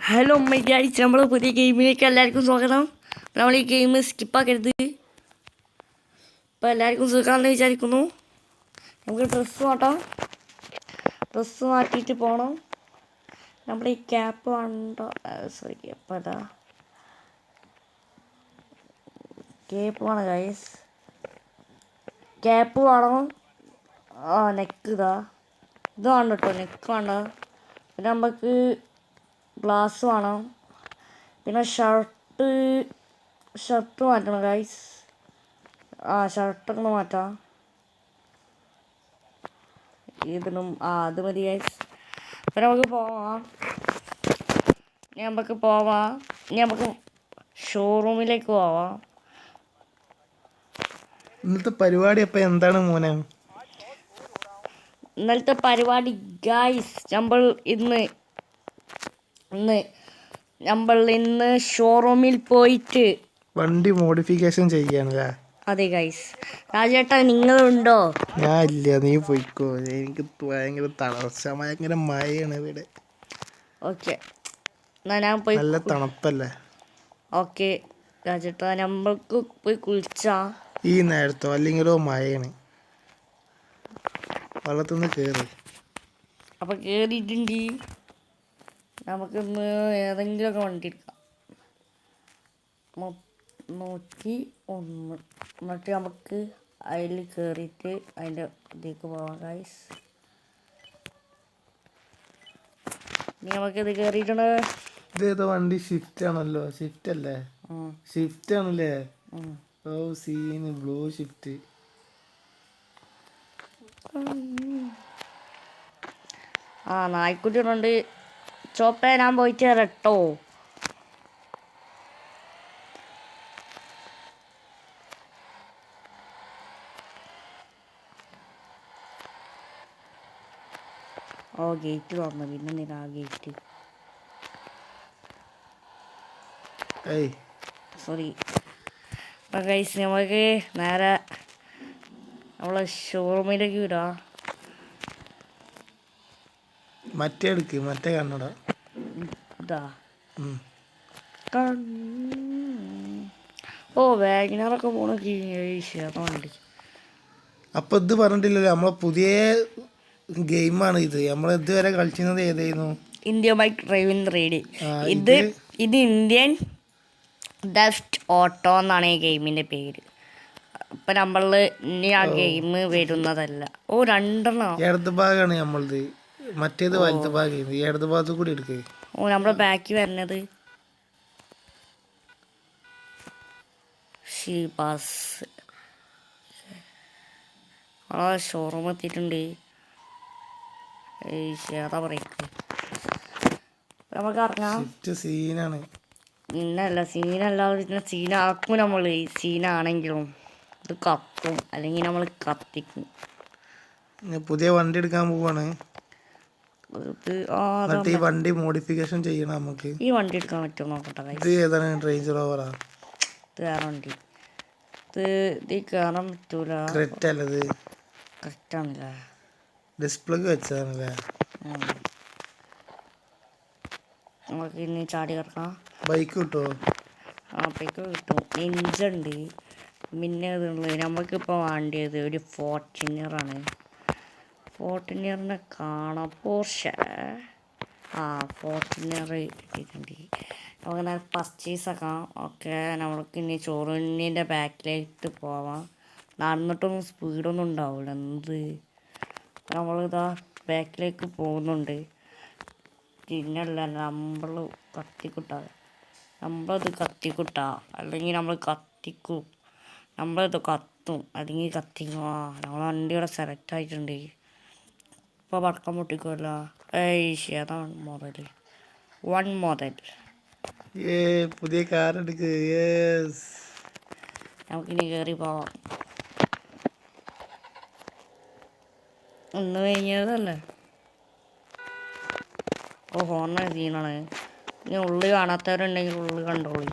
Hello my guys, നമ്മൾ പുതിയ ഗെയിമിലേക്ക് എല്ലാവർക്കും സ്വാഗതം. നമ്മൾ ഈ ഗെയിം സ്കിപ്പാക്കരുത്. ഇപ്പോൾ എല്ലാവർക്കും സുഖമാണെന്ന് വിചാരിക്കുന്നു. നമുക്ക് ഡ്രസ്സ് മാറ്റാം. ഡ്രസ്സ് മാറ്റിയിട്ട് പോകണം. നമ്മുടെ ഈ ക്യാപ്പ് വേണ്ട, സോറി അപ്പോൾ അതാ ക്യാപ്പ് വേണം ഗൈസ്. ക്യാപ്പ് വേണം. നെക്ക് ഇത് വേണ്ട കേട്ടോ, നെക്ക് വേണ്ട. പിന്നെ നമുക്ക് ഗ്ലാസ് വേണം. പിന്നെ ഷർട്ട് മാറ്റണം ഗൈസ്. ഷർട്ടൊക്കെ മാറ്റാം. ഇതിനും അത് മതി ഗൈസ്. അപ്പം നമുക്ക് പോവാം. നമുക്ക് ഷോറൂമിലേക്ക് പോവാം. ഇന്നത്തെ പരിപാടി അപ്പം എന്താണ് മോനെ? ഇന്നലത്തെ പരിപാടി ഗൈസ്, ഇന്ന് ഷോറൂമിൽ പോയിട്ട് വണ്ടി മോഡിഫിക്കേഷൻ ചെയ്യാനല്ലേ? അതെ ഗൈസ്. രാജേട്ടാ നിങ്ങളുണ്ടോ? ഞാൻ ഇല്ല, നീ പോയിക്കോ. എനിക്ക് ഭയങ്കര തളർച്ച, ഭയങ്കര മഴയാണ് ഇവിടെ. ഓക്കെ, എന്നാൽ ഞാൻ പോയി. നല്ല തണുപ്പല്ലേ? ഓക്കെ രാജേട്ടാ, നമ്മൾക്ക് പോയി കുളിച്ചാ ഈ നേരത്തോ? അല്ലെങ്കിലോ മഴയാണ്. വെള്ളത്തുനിന്ന് കയറി. അപ്പം കയറിയിട്ടുണ്ടെങ്കിൽ നമുക്കിന്ന് ഏതെങ്കിലുമൊക്കെ വണ്ടി എടുക്കാം. 101 എന്നിട്ട് നമുക്ക് അതിൽ കയറിയിട്ട് അതിൻ്റെ ഇതിലേക്ക് പോവാം ഗൈസ്. ഇനി നമുക്കിത് കയറിയിട്ടുണ്ട്. ഇതേതോ വണ്ടി? ഷിഫ്റ്റ് ആണല്ലോ. ഷിഫ്റ്റ് അല്ലേ? ഷിഫ്റ്റ് ആണല്ലേ? ഓ സീന്, ബ്ലൂ ഷിഫ്റ്റ്. നായ്ക്കുട്ടികളുണ്ട്. ചോപ്പേ ഞാൻ പോയിട്ട് വരട്ടോ. ഗേറ്റ് തുറന്നു. പിന്നെ എന്തിനാ ഗേറ്റ്? സോറി. അപ്പം ഗൈസ്, നമുക്ക് നേരെ നമ്മളെ ഷോറൂമിലേക്ക് വിടാം. മറ്റേ എടുക്ക്, മറ്റേ കണ്ണട ഇതാ. വാഗനറൊക്കെ പോണ വണ്ടി. അപ്പൊ ഇത് പറഞ്ഞിട്ടില്ലല്ലോ, നമ്മളെ പുതിയ ഗെയിമാണ് ഇത്. നമ്മൾ ഇതുവരെ കളിച്ചിരുന്നത് ഏതായിരുന്നു? India bike driving ride. ഇത് ഇന്ത്യൻ ഡസ്റ്റ് ഓട്ടോ എന്നാണ് ഈ ഗെയിമിൻ്റെ പേര്. അപ്പം നമ്മൾ ഇനി ആ ഗെയിം വരുന്നതല്ല. രണ്ടെണ്ണം. ഇടത് ഭാഗമാണ് നമ്മളത്, മറ്റേത് വലത് ഭാഗം. ഇടത് ഭാഗത്ത് കൂടി എടുക്കുക. നമ്മുടെ ബാക്കി വരുന്നത് ബസ്. ഷോറൂം എത്തിയിട്ടുണ്ട്. ഏതാ പറയുക, നമുക്ക് ഇറങ്ങാം. സീനാണ്. സീനാക്കും നമ്മൾ. സീനാണെങ്കിലും ഇത് കത്തും, അല്ലെങ്കിൽ നമ്മൾ കത്തിക്കും. പുതിയ വണ്ടി എടുക്കാൻ പോവാണ്. ഈ വണ്ടി മോഡിഫിക്കേഷൻ ചെയ്യണം നമുക്ക്. ഈ വണ്ടി എടുക്കാൻ പറ്റുമോ നോക്കട്ടെ. ഇത് ഏതാണ്? റേഞ്ച് റോവറാ? ഇത് വേറെ വണ്ടി. ഇത് കയറാൻ പറ്റൂല. കറക്റ്റ് അല്ലത്? കറക്റ്റ് ആണല്ലേ? ഡിസ്പ്ലേ വെച്ചതാണല്ലേ? നമുക്ക് ഇനി ചാടി കിടക്കാം. ബൈക്ക് കിട്ടുമോ? ബൈക്ക് കിട്ടും. എഞ്ചുണ്ട്. പിന്നെ ഇതുള്ളത് നമുക്കിപ്പോൾ വേണ്ടിയത് ഒരു ഫോർച്യൂണറാണ്. ഫോർച്യൂണറിനെ കാണാം. ഫോർച്യൂണർ ഇട്ടിട്ടുണ്ട്. നമുക്ക് നേരെ പർച്ചേസ് ആക്കാം. ഓക്കെ, നമ്മൾക്ക് ഇനി ചോറിൻ്റെ ബാക്കിലേക്ക് പോവാം. നടന്നിട്ടൊന്നും സ്പീഡൊന്നും ഉണ്ടാവില്ല. നമ്മളിതാ ബാക്കിലേക്ക് പോകുന്നുണ്ട്. പിന്നല്ല നമ്മളത് കത്തിക്കുട്ടാ, അല്ലെങ്കിൽ നമ്മൾ കത്തിക്കും. നമ്മളിത് കത്തും, അല്ലെങ്കിൽ കത്തിക്കും. നമ്മൾ വണ്ടിയുടെ സെലക്ട് ആയിട്ടുണ്ട്. ഇപ്പോൾ പടക്കം പൊട്ടിക്കുമല്ല. അതാണ് മോഡൽ. പുതിയ കാർ എടുക്ക്. നമുക്കിനി കയറി പോവാം. ഒന്ന് കഴിഞ്ഞതല്ലേ? ഹോർണ സീനാണ്. ഇനി ഉള്ളിൽ കാണാത്തവരുണ്ടെങ്കിൽ ഉള്ളിൽ കണ്ടോളി.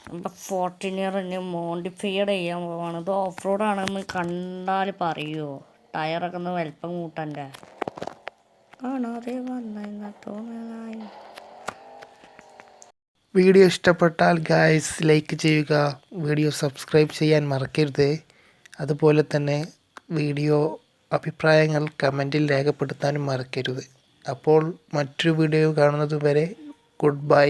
നമ്മുടെ ഫോർച്യൂണർ ഇനി മോഡിഫൈഡ് ചെയ്യാൻ പോവാണ്. ഇത് ഓഫ് റോഡാണെന്ന് കണ്ടാൽ പറയുമോ? ടയറൊക്കെ ഒന്ന് വലിപ്പം കൂട്ടണ്ടേ? കാണാതെ വന്ന തോന്നലായി. വീഡിയോ ഇഷ്ടപ്പെട്ടാൽ ഗായ്സ് ലൈക്ക് ചെയ്യുക, വീഡിയോ സബ്സ്ക്രൈബ് ചെയ്യാൻ മറക്കരുത്. അതുപോലെ തന്നെ വീഡിയോ അഭിപ്രായങ്ങൾ കമൻറ്റിൽ രേഖപ്പെടുത്താനും മറക്കരുത്. അപ്പോൾ മറ്റൊരു വീഡിയോ കാണുന്നത് വരെ ഗുഡ് ബൈ.